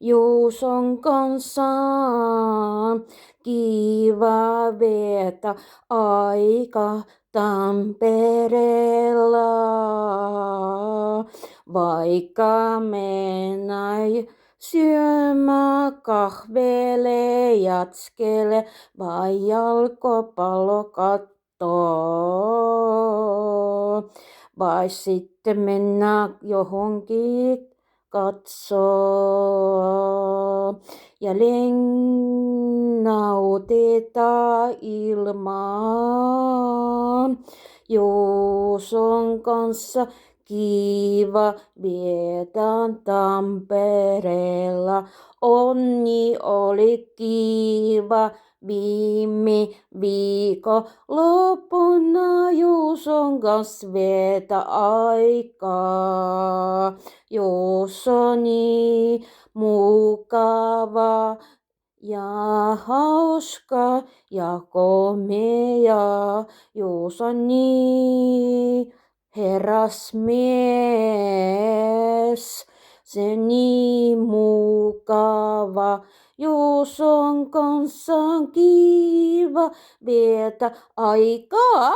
Juuson kanssa kiva viettää aika Tampereella. Vaikka mennään syömään kahvele, jatskele vai jalkapallo kattoo. Vai sitten mennään johonkin katsoo ja nautitaan ilmaan. Juuson kanssa kiva vietään Tampereella. Onni oli kiva viime viikon loppuna Juuson kanssa vietä aikaa. Juusoni mukava ja hauska ja komea. Juusoni herrasmies, se niin mukava. Juuson kanssa kiva vietä aikaa.